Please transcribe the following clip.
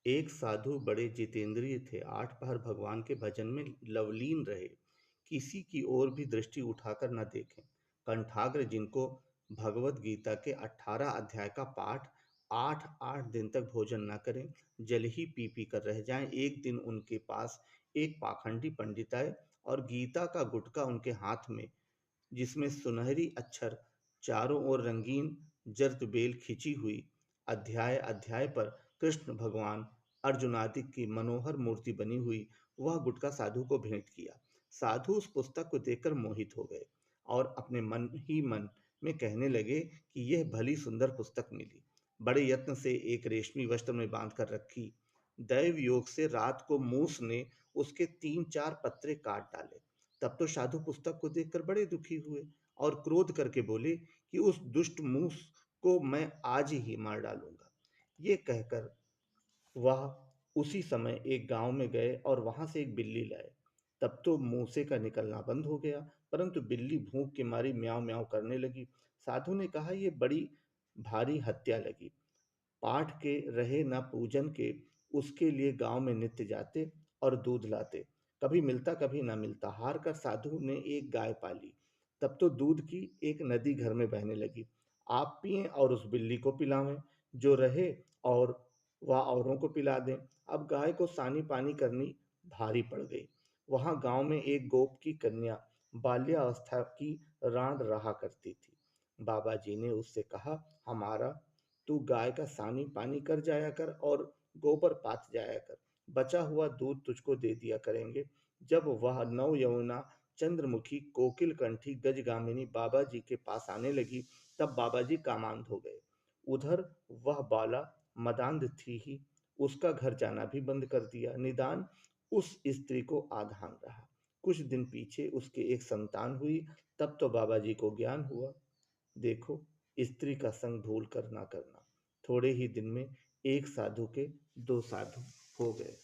एक साधु बड़े जितेंद्रिय थे, 8 पहर भगवान के भजन में लवलीन रहे, किसी की ओर भी दृष्टि उठाकर न देखें। कंठाग्र, जिनको भगवत गीता के 18 अध्याय का पाठ 8 8 दिन तक भोजन न करें, जल ही पी पी कर रह जाएं। एक दिन उनके पास एक पाखंडी पंडित आए और गीता का गुटका उनके हाथ में, जिसमें सुनहरी अक्षर, चारों ओर रंगीन जर्द-बेल खिंची हुई, अध्याय अध्याय पर कृष्ण भगवान अर्जुनादि की मनोहर मूर्ति बनी हुई, वह गुटका साधु को भेंट किया। साधु उस पुस्तक को देखकर मोहित हो गए और अपने मन ही मन में कहने लगे कि यह भली सुंदर पुस्तक मिली, बड़े यत्न से एक रेशमी वस्त्र में बांध कर रखी। दैव योग से रात को मूस ने उसके 3 4 पत्रे काट डाले। तब तो साधु पुस्तक को देखकर बड़े दुखी हुए और क्रोध करके बोले कि उस दुष्ट मूस को मैं आज ही मार डालूंगा। ये कहकर वह उसी समय एक गांव में गए और वहां से एक बिल्ली लाए। तब तो मूसे का निकलना बंद हो गया, परंतु बिल्ली भूख के मारी म्याऊं म्याऊं करने लगी। साधु ने कहा, ये बड़ी भारी हत्या लगी। पाठ के रहे न पूजन के, उसके लिए गांव में नित्य जाते और दूध लाते, कभी मिलता कभी न मिलता। हार कर साधु ने एक गाय पाली। तब तो दूध की एक नदी घर में बहने लगी। आप पिएं और उस बिल्ली को पिलावें, जो रहे और वह औरों को पिला दें। अब गाय को सानी पानी करनी भारी पड़ गई। वहां गांव में एक गोप की कन्या बाल्यावस्था की रांड रहा करती थी। बाबा जी ने उससे कहा, हमारा तू गाय का सानी पानी कर जाया कर और गोबर पात जाया कर, बचा हुआ दूध तुझको दे दिया करेंगे। जब वह नव यमुना चंद्रमुखी कोकिल कंठी गजगामिनी बाबा जी के पास आने लगी, तब बाबा जी कामांध हो गए। उधर वह बाला मदांध थी ही, उसका घर जाना भी बंद कर दिया। निदान उस स्त्री को आधान रहा। कुछ दिन पीछे उसके एक संतान हुई। तब तो बाबा जी को ज्ञान हुआ। देखो, स्त्री का संग भूल कर ना करना। थोड़े ही दिन में एक साधु के 2 साधु हो गए।